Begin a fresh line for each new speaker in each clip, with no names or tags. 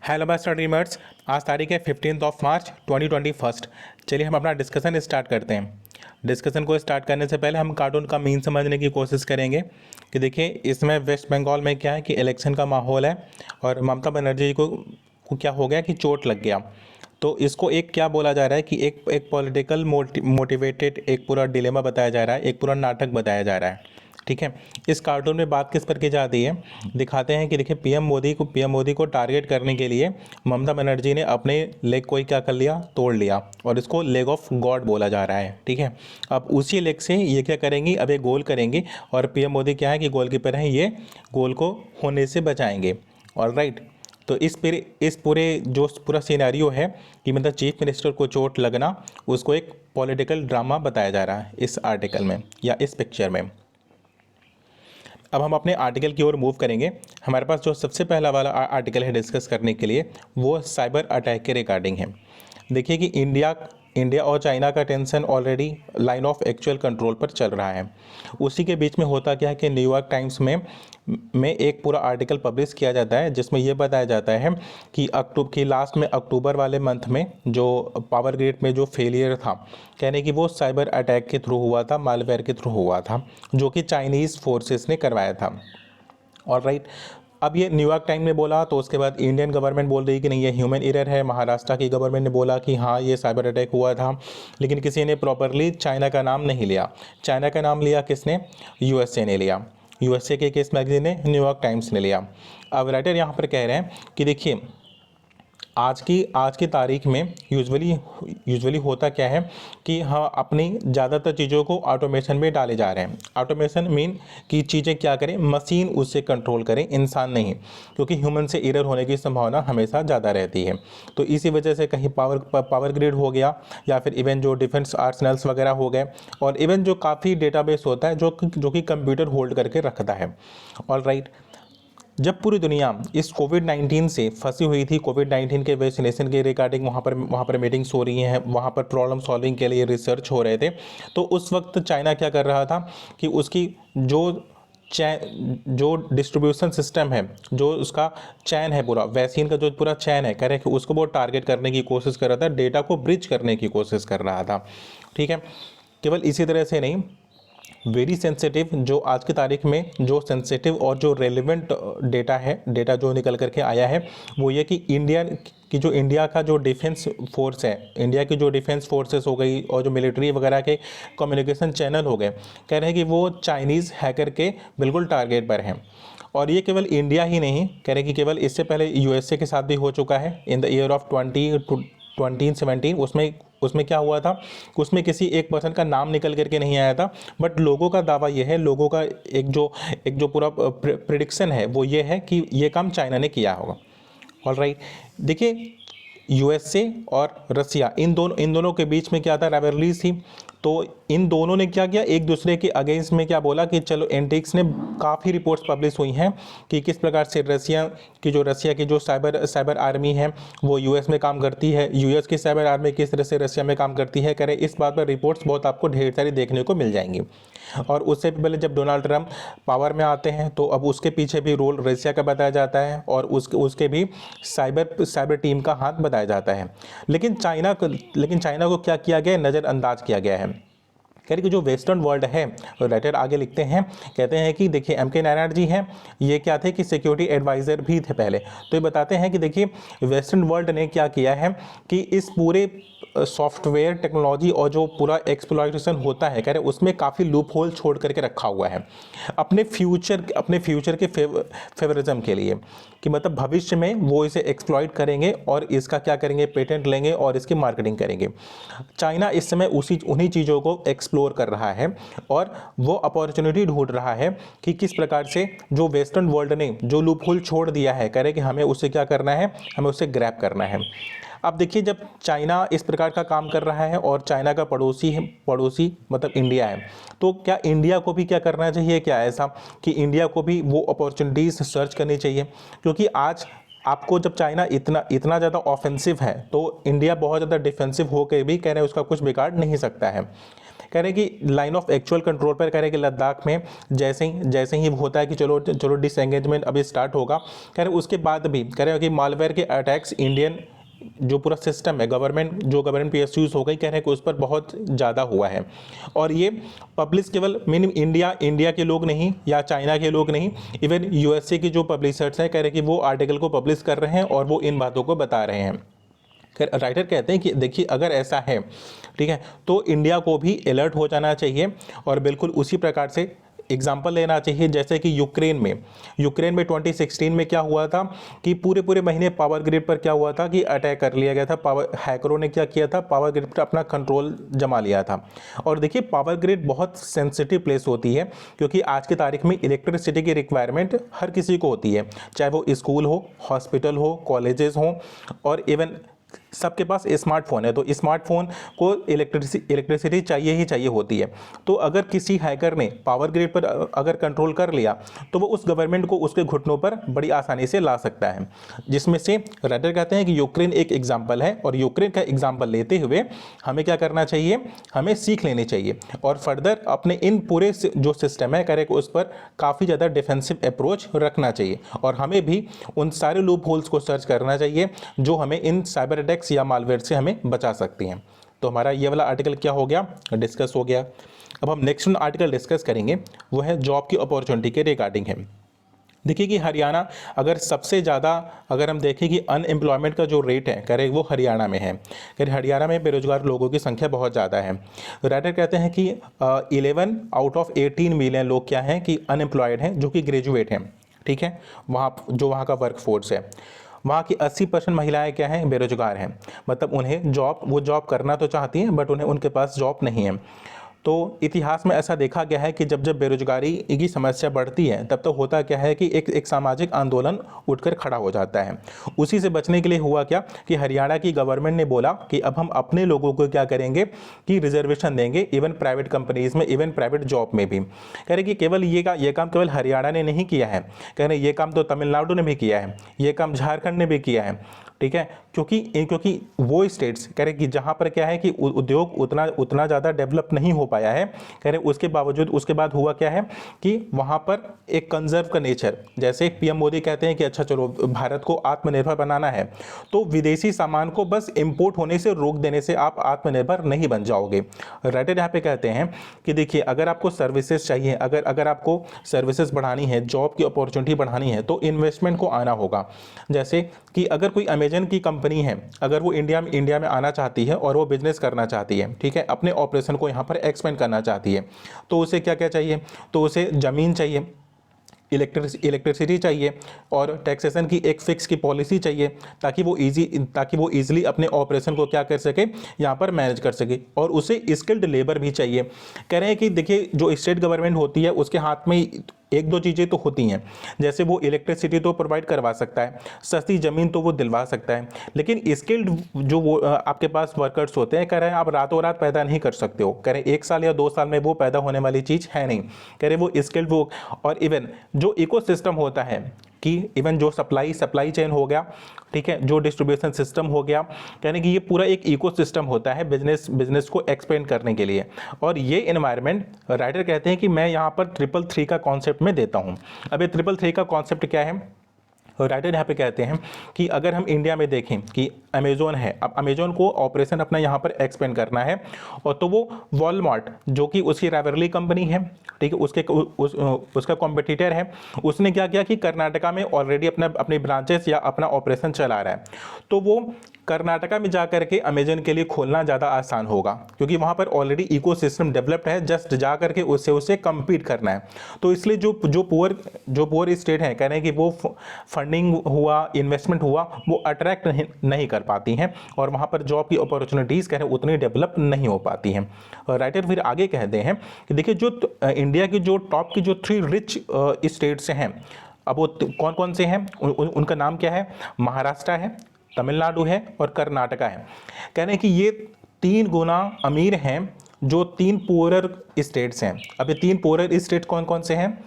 Hello my स्टडीमर्स। आज तारीख है 15 मार्च 2021। चलिए हम अपना डिस्कशन स्टार्ट करते हैं। डिस्कशन को स्टार्ट करने से पहले हम कार्टून का मीन समझने की कोशिश करेंगे कि देखिए इसमें वेस्ट बंगाल में क्या है कि इलेक्शन का माहौल है और ममता बनर्जी को क्या हो गया कि चोट लग गया। तो इसको एक क्या बोला जा रहा है कि एक पॉलिटिकल मोटिवेटेड एक पूरा डिलेमा बताया जा रहा है, एक पूरा नाटक बताया जा रहा है। ठीक है। इस कार्टून में बात किस पर की जाती है, दिखाते हैं कि देखिए पीएम मोदी को टारगेट करने के लिए ममता बनर्जी ने अपने लेग को ही क्या कर लिया, तोड़ लिया और इसको लेग ऑफ गॉड बोला जा रहा है। ठीक है। अब उसी लेग से ये क्या करेंगी, अब ये गोल करेंगे और पीएम मोदी क्या है कि गोलकीपर हैं, ये गोल को होने से बचाएंगे। ऑलराइट। तो इस पूरे जो पूरा सिनेरियो है कि मतलब चीफ मिनिस्टर को चोट लगना, उसको एक पॉलिटिकल ड्रामा बताया जा रहा है इस आर्टिकल में या इस पिक्चर में। अब हम अपने आर्टिकल की ओर मूव करेंगे। हमारे पास जो सबसे पहला वाला आर्टिकल है डिस्कस करने के लिए, वो साइबर अटैक के रिगार्डिंग है। देखिए कि इंडिया और चाइना का tension already line of actual control पर चल रहा है। उसी के बीच में होता क्या है कि न्यूयॉर्क टाइम्स में एक पूरा आर्टिकल पब्लिश किया जाता है जिसमें यह बताया जाता है कि लास्ट में अक्टूबर वाले मंथ में जो पावर ग्रिड में जो फेलियर था, कहने कि वो साइबर अटैक के थ्रू हुआ था, मालवेयर के थ्रू हुआ था, जो कि चाइनीज़ फोर्सेस ने करवाया था। ऑलराइट। अब ये न्यूयॉर्क टाइम ने बोला तो उसके बाद इंडियन गवर्नमेंट बोल रही कि नहीं, ये ह्यूमन एरर है। महाराष्ट्र की गवर्नमेंट ने बोला कि हाँ ये साइबर अटैक हुआ था, लेकिन किसी ने प्रॉपरली चाइना का नाम नहीं लिया। चाइना का नाम लिया किसने? यूएसए ने लिया। यूएसए के केस मैगजीन ने, न्यूयॉर्क टाइम्स ने लिया। अब राइटर यहाँ पर कह रहे हैं कि देखिए आज की तारीख में यूजुअली होता क्या है कि हाँ अपनी ज़्यादातर चीज़ों को ऑटोमेशन में डाले जा रहे हैं। ऑटोमेशन मीन कि चीज़ें क्या करें, मशीन उससे कंट्रोल करें, इंसान नहीं, क्योंकि ह्यूमन से एरर होने की संभावना हमेशा ज़्यादा रहती है। तो इसी वजह से कहीं पावर ग्रिड हो गया या फिर इवन जो डिफेंस आर्सनल्स वगैरह हो गए, और इवन जो काफ़ी डेटाबेस होता है जो कि कंप्यूटर होल्ड करके रखता है। ऑलराइट। जब पूरी दुनिया इस कोविड-19 से फंसी हुई थी, कोविड-19 के वैक्सीनेशन के रिगार्डिंग वहाँ पर मीटिंग्स हो रही हैं, वहाँ पर प्रॉब्लम सॉल्विंग के लिए रिसर्च हो रहे थे, तो उस वक्त चाइना क्या कर रहा था कि उसकी जो डिस्ट्रीब्यूशन सिस्टम है, जो उसका चैन है, पूरा वैक्सीन का जो पूरा चैन है, कह रहे कि उसको वो टारगेट करने की कोशिश कर रहा था, डेटा को ब्रिज करने की कोशिश कर रहा था। ठीक है। केवल इसी तरह से नहीं, वेरी सेंसिटिव, जो आज की तारीख में जो सेंसिटिव और जो रेलिवेंट डेटा है, डेटा जो निकल करके आया है, वो ये कि इंडिया का जो डिफेंस फोर्स है, इंडिया की जो डिफेंस फोर्सेस हो गई और जो मिलिट्री वगैरह के कम्युनिकेशन चैनल हो गए, कह रहे हैं कि वो चाइनीज़ हैकर के बिल्कुल टारगेट पर हैं। और ये केवल इंडिया ही नहीं, कह रहे हैं कि केवल इससे पहले यूएसए के साथ भी हो चुका है इन द ईयर ऑफ 2017। उसमें क्या हुआ था, उसमें किसी एक पर्सन का नाम निकल करके नहीं आया था, बट लोगों का दावा यह है, लोगों का एक जो पूरा प्रिडिक्शन है वो ये है कि ये काम चाइना ने किया होगा। ऑलराइट। देखिए यूएसए और रसिया, इन दोनों के बीच में क्या था, राइवलरीज थी। तो इन दोनों ने क्या किया, एक दूसरे के अगेंस्ट में क्या बोला कि चलो, एंटिक्स ने काफ़ी रिपोर्ट्स पब्लिश हुई हैं कि किस प्रकार से रसिया की जो साइबर आर्मी है वो यूएस में काम करती है, यूएस की साइबर आर्मी किस तरह से रसिया में काम करती है। करें इस बात पर रिपोर्ट्स बहुत आपको ढेर सारी देखने को मिल जाएंगी। और उससे पहले जब डोनाल्ड ट्रंप पावर में आते हैं तो अब उसके पीछे भी रोल रसिया का बताया जाता है और उसके भी साइबर टीम का हाथ बताया जाता है। लेकिन चाइना को क्या किया गया, नज़रअंदाज किया गया है। कह रही कि जो वेस्टर्न वर्ल्ड है, राइटर आगे लिखते हैं, कहते हैं कि देखिए एम.के. नारायण जी हैं, ये क्या थे कि सिक्योरिटी एडवाइज़र भी थे पहले। तो ये बताते हैं कि देखिए वेस्टर्न वर्ल्ड ने क्या किया है कि इस पूरे सॉफ्टवेयर टेक्नोलॉजी और जो पूरा एक्सप्लॉइटेशन होता है, कह रहे उसमें काफ़ी लूप होल छोड़ करके रखा हुआ है अपने फ्यूचर के फेवरिज्म के लिए, कि मतलब भविष्य में वो इसे एक्सप्लॉइट करेंगे और इसका क्या करेंगे, पेटेंट लेंगे और इसकी मार्केटिंग करेंगे। चाइना इस समय उन्हीं चीज़ों को एक्सप्लोर कर रहा है और वो अपॉर्चुनिटी ढूंढ रहा है कि किस प्रकार से जो वेस्टर्न वर्ल्ड ने जो लूप होल छोड़ दिया है, कह रहे कि हमें उससे क्या करना है, हमें उससे ग्रैब करना है। अब देखिए जब चाइना इस प्रकार का काम कर रहा है और चाइना का पड़ोसी मतलब इंडिया है, तो क्या इंडिया को भी क्या करना चाहिए, क्या ऐसा कि इंडिया को भी वो अपॉर्चुनिटीज़ सर्च करनी चाहिए? क्योंकि आज आपको जब चाइना इतना ज़्यादा ऑफेंसिव है तो इंडिया बहुत ज़्यादा डिफेंसिव होकर भी कह रहे हैं उसका कुछ बिगाड़ नहीं सकता है। कह रहे हैं कि लाइन ऑफ एक्चुअल कंट्रोल पर कह रहे हैं कि लद्दाख में जैसे ही होता है कि चलो डिसएंगेजमेंट अभी स्टार्ट होगा, कह रहे उसके बाद भी कह रहे हैं कि मालवेयर के अटैक्स इंडियन जो पूरा सिस्टम है गवर्नमेंट पीएसयूज हो गई, कह रहे हैं कि उस पर बहुत ज़्यादा हुआ है। और ये पब्लिश केवल मीन इंडिया के लोग नहीं या चाइना के लोग नहीं, इवन यूएसए की जो पब्लिशर्स हैं कह रहे हैं कि वो आर्टिकल को पब्लिश कर रहे हैं और वो इन बातों को बता रहे हैं। राइटर कहते हैं कि देखिए अगर ऐसा है, ठीक है, तो इंडिया को भी अलर्ट हो जाना चाहिए और बिल्कुल उसी प्रकार से एग्जाम्पल लेना चाहिए। जैसे कि यूक्रेन में 2016 में क्या हुआ था कि पूरे महीने पावर ग्रिड पर क्या हुआ था कि अटैक कर लिया गया था। हैकरों ने क्या किया था, पावर ग्रिड पर अपना कंट्रोल जमा लिया था। और देखिए पावर ग्रिड बहुत सेंसिटिव प्लेस होती है, क्योंकि आज की तारीख में इलेक्ट्रिसिटी की रिक्वायरमेंट हर किसी को होती है, चाहे वो स्कूल हो, हॉस्पिटल हो, कॉलेजेस हो, और इवन सबके पास स्मार्टफोन है, तो स्मार्टफोन को इलेक्ट्रिसिटी चाहिए ही चाहिए होती है। तो अगर किसी हैकर ने पावर ग्रिड पर अगर कंट्रोल कर लिया तो वो उस गवर्नमेंट को उसके घुटनों पर बड़ी आसानी से ला सकता है, जिसमें से राइटर कहते हैं कि यूक्रेन एक एग्जाम्पल है। और यूक्रेन का एग्जाम्पल लेते हुए हमें क्या करना चाहिए, हमें सीख लेनी चाहिए और फर्दर अपने इन पूरे जो सिस्टम है करेक्ट उस पर काफ़ी ज़्यादा डिफेंसिव अप्रोच रखना चाहिए। और हमें भी उन सारे लूप होल्स को सर्च करना चाहिए जो हमें इन साइबर अटैक्स या मालवेयर से हमें बचा सकती हैं। तो हमारा ये वाला आर्टिकल क्या हो गया, डिस्कस हो गया। अब हम नेक्स्ट आर्टिकल डिस्कस करेंगे, वो है जॉब की अपॉर्चुनिटी के रिगार्डिंग है। देखिए कि हरियाणा अगर सबसे ज़्यादा अगर हम देखें कि अनएम्प्लॉयमेंट का जो रेट है कह रहे वो हरियाणा में है, कह रहे हरियाणा में बेरोजगार लोगों की संख्या बहुत ज़्यादा है। राइटर कहते हैं कि 11 आउट ऑफ 18 मिलियन लोग क्या हैं कि अनएम्प्लॉयड हैं, जो कि ग्रेजुएट हैं, ठीक है, वहाँ का वर्क फोर्स है। वहाँ की 80% महिलाएं क्या हैं, बेरोजगार हैं, मतलब उन्हें वो जॉब करना तो चाहती हैं बट उनके पास जॉब नहीं है। तो इतिहास में ऐसा देखा गया है कि जब बेरोजगारी की समस्या बढ़ती है तब तो होता क्या है कि एक सामाजिक आंदोलन उठकर खड़ा हो जाता है। उसी से बचने के लिए हुआ क्या कि हरियाणा की गवर्नमेंट ने बोला कि अब हम अपने लोगों को क्या करेंगे कि रिजर्वेशन देंगे, इवन प्राइवेट कंपनीज में, इवन प्राइवेट जॉब में भी। कह रहे कि केवल ये काम केवल हरियाणा ने नहीं किया है, कह रहे ये काम तो तमिलनाडु ने भी किया है, ये काम झारखंड ने भी किया है, ठीक है, क्योंकि वो स्टेट्स कह रहे कि जहाँ पर क्या है कि उद्योग उतना ज़्यादा डेवलप नहीं हो पाया है, कह रहे उसके बावजूद उसके बाद हुआ क्या है कि वहाँ पर एक कंजर्व का नेचर, जैसे पीएम मोदी कहते हैं कि अच्छा चलो भारत को आत्मनिर्भर बनाना है, तो विदेशी सामान को बस इंपोर्ट होने से रोक देने से आप आत्मनिर्भर नहीं बन जाओगे। राइटर यहाँ पे कहते हैं कि देखिए अगर आपको सर्विसेज चाहिए, अगर आपको सर्विसेज बढ़ानी है, जॉब की अपॉर्चुनिटी बढ़ानी है, तो इन्वेस्टमेंट को आना होगा। जैसे कि अगर कोई अमेजन की कंपनी है, अगर वो इंडिया में आना चाहती है और वो बिजनेस करना चाहती है, ठीक है, अपने ऑपरेशन को यहाँ पर एक्सपेंड करना चाहती है, तो उसे क्या क्या चाहिए, तो उसे ज़मीन चाहिए, इलेक्ट्रिसिटी चाहिए और टैक्सेशन की एक फिक्स की पॉलिसी चाहिए, ताकि वो इजीली अपने ऑपरेशन को क्या कर सके, यहाँ पर मैनेज कर सके। और उसे स्किल्ड लेबर भी चाहिए। कह रहे हैं कि देखिए जो स्टेट गवर्नमेंट होती है उसके हाथ में एक दो चीज़ें तो होती हैं, जैसे वो इलेक्ट्रिसिटी तो प्रोवाइड करवा सकता है, सस्ती ज़मीन तो वो दिलवा सकता है, लेकिन स्किल्ड जो वो आपके पास वर्कर्स होते हैं, कह रहे हैं आप रातों रात पैदा नहीं कर सकते हो, कह रहे हैं 1 साल या 2 साल में वो पैदा होने वाली चीज़ है नहीं, कह रहे वो स्किल्ड वो। और इवन जो इकोसिस्टम होता है कि इवन जो सप्लाई चेन हो गया, ठीक है, जो डिस्ट्रीब्यूशन सिस्टम हो गया, यानी कि ये पूरा एक इकोसिस्टम होता है बिजनेस को एक्सपेंड करने के लिए। और ये एनवायरनमेंट राइटर कहते हैं कि मैं यहाँ पर 333 का कॉन्सेप्ट में देता हूँ। अब ये 333 का कॉन्सेप्ट क्या है, राइटर यहाँ पे कहते हैं कि अगर हम इंडिया में देखें कि अमेजोन है, अब अमेजोन को ऑपरेशन अपना यहाँ पर एक्सपेंड करना है, और तो वो वॉलमार्ट जो कि उसकी राइवलरी कंपनी है, ठीक है, उसका कॉम्पिटिटर है, उसने क्या किया कि कर्नाटका में ऑलरेडी अपने ब्रांचेस या अपना ऑपरेशन चला रहा है, तो वो कर्नाटका में जा करके अमेजन के लिए खोलना ज़्यादा आसान होगा, क्योंकि वहाँ पर ऑलरेडी इकोसिस्टम डेवलप्ड है, जस्ट जा करके उससे कम्पीट करना है। तो इसलिए जो पुअर स्टेट हैं, कह रहे हैं कि वो फंडिंग हुआ, इन्वेस्टमेंट हुआ, वो अट्रैक्ट नहीं कर पाती हैं, और वहाँ पर जॉब की अपॉर्चुनिटीज़ कह रहे हैं उतनी डेवलप नहीं हो पाती हैं। राइटर फिर आगे कहते हैं कि देखिए जो इंडिया की जो टॉप की जो 3 रिच स्टेट्स हैं, अब वो कौन कौन से हैं, उनका नाम क्या है, महाराष्ट्र है, तमिलनाडु है और कर्नाटका है। कह रहे हैं कि ये 3 गुना अमीर हैं जो 3 पुअरर स्टेट्स हैं। अब ये 3 पुअरर स्टेट कौन कौन से हैं,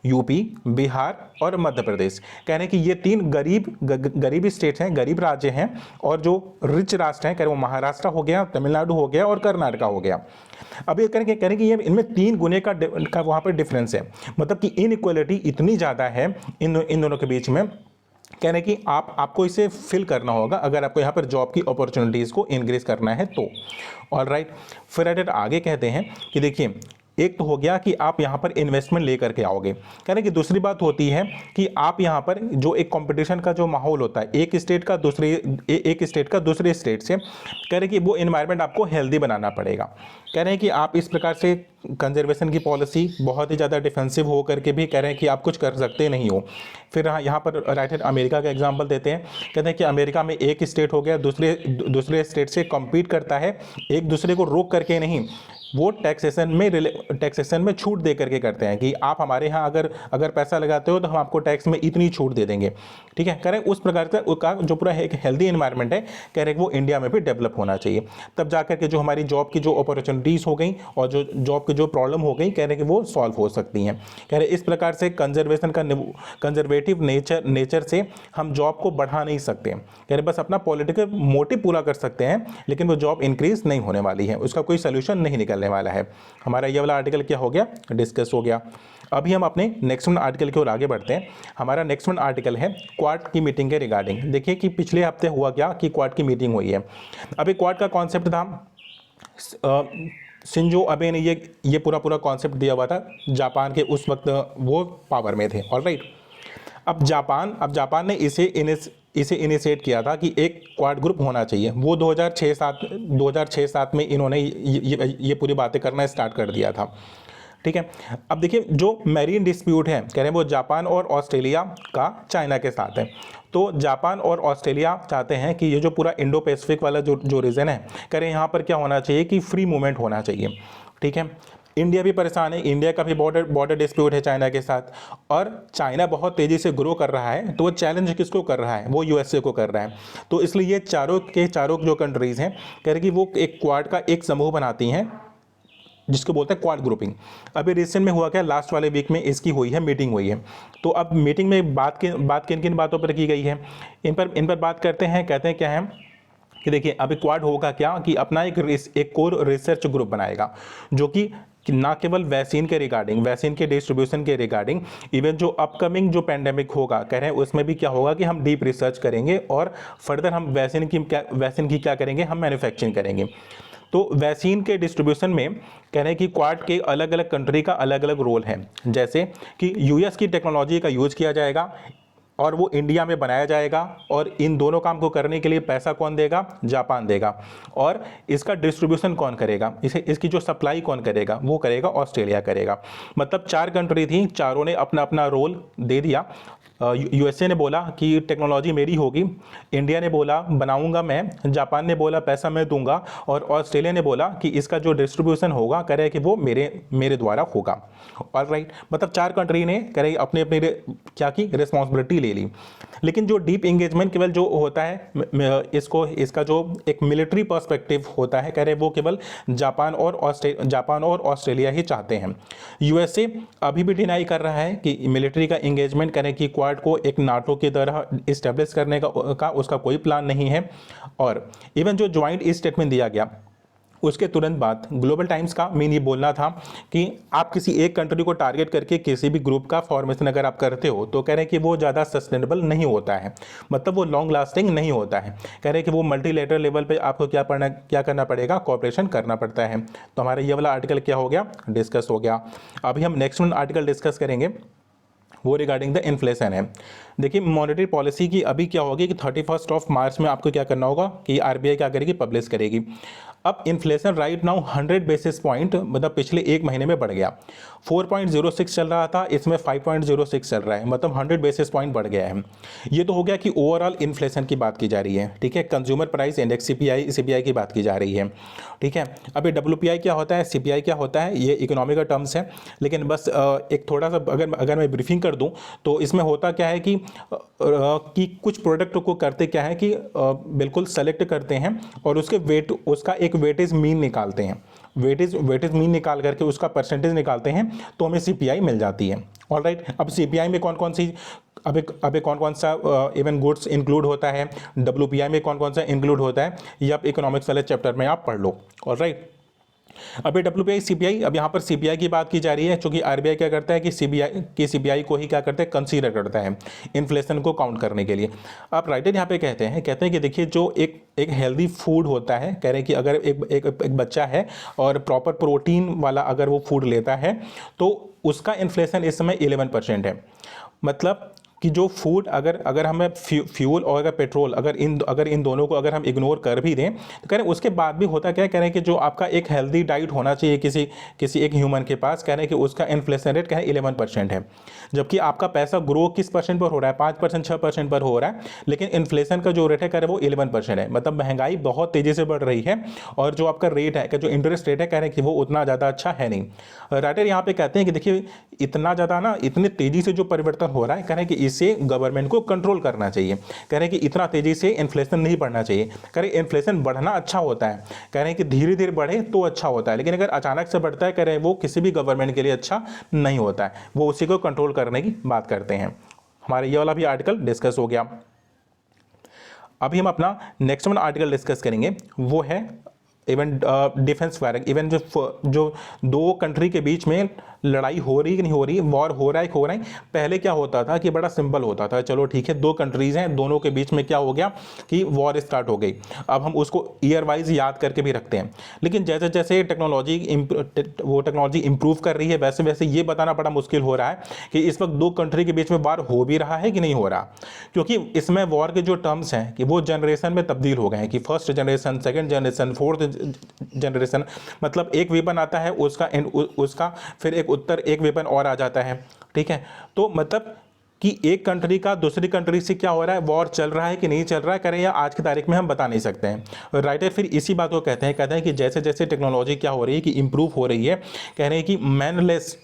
यूपी, बिहार और मध्य प्रदेश। कह रहे हैं कि ये तीन गरीब स्टेट्स हैं, गरीब राज्य हैं, और जो रिच राष्ट्र हैं कह रहे वो महाराष्ट्र हो गया, तमिलनाडु हो गया और कर्नाटका हो गया। अब ये कह रहे हैं कि ये इनमें 3 गुने का वहाँ पर डिफरेंस है, मतलब कि इनइक्वालिटी इतनी ज़्यादा है इन दोनों के बीच में। कह रहे हैं कि आपको इसे फिल करना होगा अगर आपको यहाँ पर जॉब की अपॉर्चुनिटीज़ को इंक्रीज करना है तो। ऑल राइट, फिर एडिट आगे कहते हैं कि देखिए, एक तो हो गया कि आप यहाँ पर इन्वेस्टमेंट लेकर के आओगे। कह रहे हैं कि दूसरी बात होती है कि आप यहाँ पर जो एक कंपटीशन का जो माहौल होता है एक स्टेट का दूसरे स्टेट से, कह रहे हैं कि वो इन्वायरमेंट आपको हेल्दी बनाना पड़ेगा। कह रहे हैं कि आप इस प्रकार से कंजर्वेशन की पॉलिसी बहुत ही ज़्यादा डिफेंसिव हो करके भी कह रहे हैं कि आप कुछ कर सकते नहीं हो। फिर यहाँ पर राइट अमेरिका का एग्जांपल देते हैं, कहते हैं कि अमेरिका में एक स्टेट हो गया दूसरे स्टेट से कम्पीट करता है, एक दूसरे को रोक करके नहीं, वो टैक्सेशन में छूट दे करके करते हैं कि आप हमारे यहाँ अगर पैसा लगाते हो तो हम आपको टैक्स में इतनी छूट दे देंगे। ठीक है, कह रहे हैं उस प्रकार का जो पूरा एक हेल्दी एनवायरनमेंट है, कह रहे हैं वो इंडिया में भी डेवलप होना चाहिए, तब जाकर के जो हमारी जॉब की जो अपॉर्चुनिटीज़ हो गई और जो जॉब की जो प्रॉब्लम हो गई, कह रहे हैं कि वो सॉल्व हो सकती हैं। कह रहे इस प्रकार से कंजर्वेटिव नेचर से हम जॉब को बढ़ा नहीं सकते। कह रहे बस अपना पॉलिटिकल मोटिव पूरा कर सकते हैं, लेकिन वो जॉब इंक्रीज नहीं होने वाली है, उसका कोई सोल्यूशन नहीं निकलने वाला है। हमारा ये वाला आर्टिकल क्या हो गया, डिस्कस हो गया। अभी हम अपने नेक्स्ट वन आर्टिकल की ओर आगे बढ़ते हैं। हमारा नेक्स्ट वन आर्टिकल है क्वाड की मीटिंग के रिगार्डिंग। देखिए कि पिछले हफ्ते हुआ क्या कि क्वाड की मीटिंग हुई है। अभी क्वाड का कॉन्सेप्ट था, शिंजो अबे ने ये पूरा कॉन्सेप्ट दिया हुआ था, जापान के उस वक्त वो पावर में थे। ऑलराइट, अब जापान ने इसे इनिशिएट किया था कि एक क्वाड ग्रुप होना चाहिए। वो 2006-7 में इन्होंने ये पूरी बातें करना स्टार्ट कर दिया था। ठीक है, अब देखिए जो मैरीन डिस्प्यूट है, कह रहे हैं वो जापान और ऑस्ट्रेलिया का चाइना के साथ है। तो जापान और ऑस्ट्रेलिया चाहते हैं कि ये जो पूरा इंडो पैसिफिक वाला जो रीजन है, कह रहे हैं यहाँ पर क्या होना चाहिए कि फ्री मूवमेंट होना चाहिए। ठीक है, इंडिया भी परेशान है, इंडिया का भी बॉर्डर डिस्प्यूट है चाइना के साथ, और चाइना बहुत तेज़ी से ग्रो कर रहा है, तो वो चैलेंज किसको कर रहा है, वो यूएसए को कर रहा है। तो इसलिए ये चारों जो कंट्रीज़ हैं, कह रहे कि वो एक क्वाड का एक समूह बनाती हैं, जिसको बोलते हैं क्वाड ग्रुपिंग। अभी रिसेंट में हुआ क्या, लास्ट वाले वीक में इसकी हुई है, मीटिंग हुई है। तो अब मीटिंग में बात किन किन बातों पर की गई है, इन पर बात करते हैं। कहते हैं क्या है कि देखिए अभी क्वाड होगा क्या कि अपना एक कोर रिसर्च ग्रुप बनाएगा, जो कि ना केवल वैक्सीन के रिगार्डिंग, वैक्सीन के डिस्ट्रीब्यूशन के रिगार्डिंग, इवन जो अपकमिंग जो पेंडेमिक होगा, कह रहे हैं उसमें भी क्या होगा कि हम डीप रिसर्च करेंगे और फर्दर हम वैक्सीन की क्या करेंगे, हम मैन्युफैक्चरिंग करेंगे। तो वैक्सीन के डिस्ट्रीब्यूशन में कह रहे हैं कि क्वाड के अलग अलग कंट्री का अलग अलग रोल है, जैसे कि यूएस की टेक्नोलॉजी का यूज़ किया जाएगा और वो इंडिया में बनाया जाएगा, और इन दोनों काम को करने के लिए पैसा कौन देगा, जापान देगा, और इसका डिस्ट्रीब्यूशन कौन करेगा, इसकी जो सप्लाई कौन करेगा, वो करेगा ऑस्ट्रेलिया करेगा। मतलब 4 कंट्री थी, चारों ने अपना अपना रोल दे दिया। यूएसए ने बोला कि टेक्नोलॉजी मेरी होगी, इंडिया ने बोला बनाऊंगा मैं, जापान ने बोला पैसा मैं दूंगा, और ऑस्ट्रेलिया ने बोला कि इसका जो डिस्ट्रीब्यूशन होगा कह रहे कि वो मेरे द्वारा होगा। ऑलराइट, मतलब 4 कंट्री ने कह रहे अपने क्या की रिस्पॉन्सिबिलिटी ले ली। लेकिन जो डीप इंगेजमेंट केवल जो होता है इसका जो एक मिलिट्री पर्सपेक्टिव होता है, कह रहे वो केवल जापान और ऑस्ट्रेलिया ही चाहते हैं। यूएसए अभी भी डिनाई कर रहा है कि मिलिट्री का इंगेजमेंट करें कि क्वाड को एक नाटो की तरह इस्टेब्लिश करने का उसका कोई प्लान नहीं है। और इवन जो ज्वाइंट स्टेटमेंट दिया गया उसके तुरंत बाद ग्लोबल टाइम्स का मेन ये बोलना था कि आप किसी एक कंट्री को टारगेट करके किसी भी ग्रुप का फॉर्मेशन अगर आप करते हो तो कह रहे हैं कि वो ज़्यादा सस्टेनेबल नहीं होता है, मतलब वो लॉन्ग लास्टिंग नहीं होता है। कह रहे हैं कि वो मल्टीलेटरल लेवल पे आपको क्या करना पड़ेगा, कोऑपरेशन करना पड़ता है। तो हमारा ये वाला आर्टिकल क्या हो गया, डिस्कस हो गया। अभी हम नेक्स्ट वन आर्टिकल डिस्कस करेंगे, वो रिगार्डिंग द इन्फ्लेशन है। देखिए मॉनेटरी पॉलिसी की अभी क्या होगी कि 31 मार्च में आपको क्या करना होगा कि आरबीआई क्या करेगी, पब्लिश करेगी। अब inflation right now 100 basis point मतलब पिछले एक महीने में बढ़ गया। 4.06 चल रहा था, इसमें 5.06 चल रहा है, मतलब 100 बेसिस पॉइंट बढ़ गया है। ये तो हो गया कि ओवरऑल इन्फ्लेशन की बात की जा रही है। ठीक है, कंज्यूमर प्राइस इंडेक्स सीपीआई की बात की जा रही है। ठीक है, अभी डब्ल्यूपीआई क्या होता है, सीपीआई क्या होता है, ये इकोनॉमिक टर्म्स है। लेकिन बस एक थोड़ा सा अगर मैं ब्रीफिंग कर दूं तो इसमें होता क्या है कि कि कुछ प्रोडक्ट को करते क्या है कि बिल्कुल सेलेक्ट करते हैं और उसका एक वेटेज मीन निकालते हैं। वेटेज मीन निकाल करके उसका परसेंटेज निकालते हैं तो हमें सीपीआई मिल जाती है। ऑलराइट, अब सीपीआई में कौन कौन सी अभी कौन कौन सा इवन गुड्स इंक्लूड होता है, डब्ल्यूपीआई में कौन कौन सा इंक्लूड होता है, ये आप इकोनॉमिक्स वाले चैप्टर में आप पढ़ लो। ऑलराइट, अभी डब्ल्यूपीआई सीपीआई, अब यहाँ पर सीपीआई की बात की जा रही है, क्योंकि आरबीआई क्या करता है कि सीपीआई को ही क्या करते हैं, कंसीडर करता है इन्फ्लेशन को काउंट करने के लिए। आप राइटर यहाँ पे कहते हैं कि देखिए जो एक हेल्दी फूड होता है, कह रहे हैं कि अगर एक बच्चा है और प्रॉपर प्रोटीन वाला अगर वो फूड लेता है तो उसका इन्फ्लेशन इस समय 11% है। मतलब कि जो फूड अगर हमें फ्यूल और अगर पेट्रोल अगर इन दोनों को अगर हम इग्नोर कर भी दें तो कह रहे हैं उसके बाद भी होता क्या है, कह रहे हैं कि जो आपका एक हेल्दी डाइट होना चाहिए किसी एक ह्यूमन के पास, कह रहे हैं कि उसका इन्फ्लेशन रेट कह रहे हैं 11% है। जबकि आपका पैसा ग्रो किस परसेंट पर हो रहा है, 5% 6% पर हो रहा है, लेकिन इन्फ्लेशन का जो रेट है कह रहे हैं वो 11% है। मतलब महंगाई बहुत तेजी से बढ़ रही है और जो आपका रेट है, जो इंटरेस्ट रेट है, कह रहे हैं कि वो उतना ज़्यादा अच्छा है नहीं। राइटर यहाँ पे कहते हैं कि देखिए इतना ज़्यादा ना, इतनी तेजी से जो परिवर्तन हो रहा है, कह रहे हैं कि इसे गवर्नमेंट को कंट्रोल करना चाहिए। कह रहे हैं कि इतना तेजी से इन्फ्लेशन नहीं बढ़ना चाहिए। कह रहे हैं इन्फ्लेशन बढ़ना अच्छा होता है, कह रहे हैं कि धीरे धीरे बढ़े तो अच्छा होता है, लेकिन अगर अचानक से बढ़ता है, कह रहे हैं वो किसी भी गवर्नमेंट के लिए अच्छा नहीं होता है। वो उसी को कंट्रोल करने की बात करते हैं। हमारा ये वाला भी आर्टिकल डिस्कस हो गया। अभी हम अपना नेक्स्ट वन आर्टिकल डिस्कस करेंगे, वो है इवन डिफेंस वार। इवन जो दो कंट्री के बीच में लड़ाई हो रही कि नहीं हो रही, वॉर हो रहा है कि हो रहा है। पहले क्या होता था कि बड़ा सिंपल होता था, चलो ठीक है दो कंट्रीज हैं, दोनों के बीच में क्या हो गया कि वॉर स्टार्ट हो गई। अब हम उसको ईयर वाइज याद करके भी रखते हैं, लेकिन जैसे जैसे टेक्नोलॉजी इंप्रूव कर रही है, वैसे वैसे ये बताना बड़ा मुश्किल हो रहा है कि इस वक्त दो कंट्री के बीच में वॉर हो भी रहा है कि नहीं हो रहा। क्योंकि इसमें वॉर के जो टर्म्स हैं कि वो जनरेशन में तब्दील हो गए हैं, कि first generation, second generation, fourth generation. मतलब एक वेपन आता है, उसका फिर एक उत्तर एक वेपन और आ जाता है। ठीक है, तो मतलब कि एक कंट्री का दूसरी कंट्री से क्या हो रहा है, वॉर चल रहा है कि नहीं चल रहा है, करें या आज की तारीख में हम बता नहीं सकते हैं। राइटर फिर इसी बात को कहते हैं कि जैसे जैसे टेक्नोलॉजी क्या हो रही है कि इंप्रूव हो रही है, कह रहे हैं कि मैनलेस,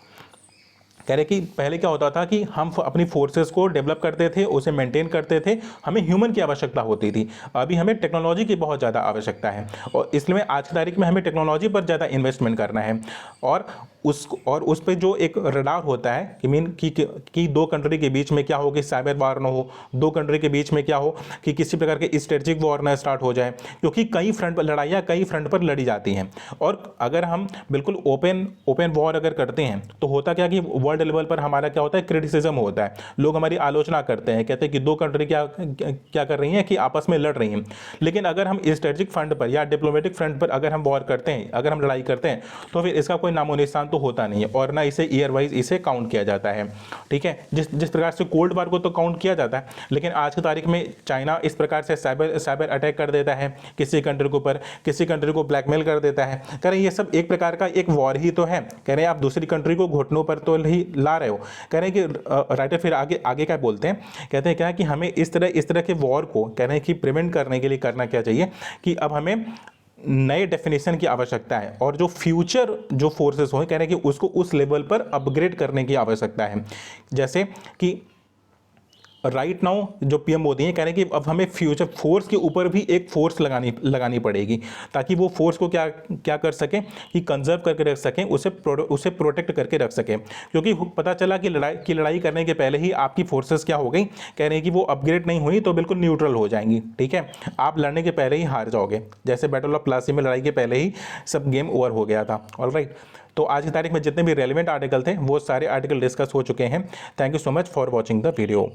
कह रहे कि पहले क्या होता था कि हम अपनी फोर्सेस को डेवलप करते थे, उसे मेंटेन करते थे, हमें ह्यूमन की आवश्यकता होती थी। अभी हमें टेक्नोलॉजी की बहुत ज़्यादा आवश्यकता है और इसलिए आज की तारीख में हमें टेक्नोलॉजी पर ज़्यादा इन्वेस्टमेंट करना है। और उस पर जो एक रडार होता है कि दो कंट्री के बीच में क्या हो कि साइबर वार ना हो, दो कंट्री के बीच में क्या हो कि किसी प्रकार के स्ट्रेटेजिक वॉर ना स्टार्ट हो जाए, क्योंकि कई फ्रंट पर लड़ाइयाँ कई फ्रंट पर लड़ी जाती हैं। और अगर हम बिल्कुल ओपन वॉर अगर करते हैं तो होता क्या कि वर्ल्ड लेवल पर हमारा क्या होता है, क्रिटिसिज्म होता है, लोग हमारी आलोचना करते हैं, कहते हैं कि दो कंट्री क्या कर रही हैं कि आपस में लड़ रही हैं। लेकिन अगर हम स्ट्रेटेजिक फ्रंट पर या डिप्लोमेटिक फ्रंट पर अगर हम वॉर करते हैं, अगर हम लड़ाई करते हैं, तो फिर इसका कोई नामो निशान तो होता नहीं है और ना इसे ईयर वाइज इसे काउंट किया जाता है। ठीक है, जिस प्रकार से कोल्ड वार को तो काउंट किया जाता है, लेकिन आज की तारीख में चाइना इस प्रकार से साइबर अटैक कर देता है किसी कंट्री के ऊपर, किसी कंट्री को ब्लैकमेल कर देता है। कह रहे हैं ये सब एक प्रकार का एक वॉर ही तो है। कह रहे हैं आप दूसरी कंट्री को घुटनों पर तो ही ला रहे हो। कह रहे हैं कि राइटर फिर आगे क्या बोलते हैं, कहते हैं क्या कि हमें इस तरह के वॉर को, कह रहे हैं कि प्रिवेंट करने के लिए करना क्या चाहिए कि अब हमें नए डेफिनेशन की आवश्यकता है और जो फ्यूचर जो फोर्सेस हो, कह रहे हैं कि उसको उस लेवल पर अपग्रेड करने की आवश्यकता है। जैसे कि राइट नाउ जो पीएम मोदी हैं कह रहे हैं कि अब हमें फ्यूचर फोर्स के ऊपर भी एक फोर्स लगानी पड़ेगी, ताकि वो फोर्स को क्या कर सकें कि कंजर्व करके रख सकें, उसे प्रोटेक्ट करके रख सकें। क्योंकि पता चला कि लड़ाई करने के पहले ही आपकी फोर्सेस क्या हो गई, कह रहे हैं कि वो अपग्रेड नहीं हुई तो बिल्कुल न्यूट्रल हो जाएंगी। ठीक है, आप लड़ने के पहले ही हार जाओगे, जैसे बैटल ऑफ प्लासी में लड़ाई के पहले ही सब गेम ओवर हो गया था। ऑलराइट, तो आज की तारीख में जितने भी रेलिवेंट आर्टिकल थे वो सारे आर्टिकल डिस्कस हो चुके हैं। Thank you so much for watching the video.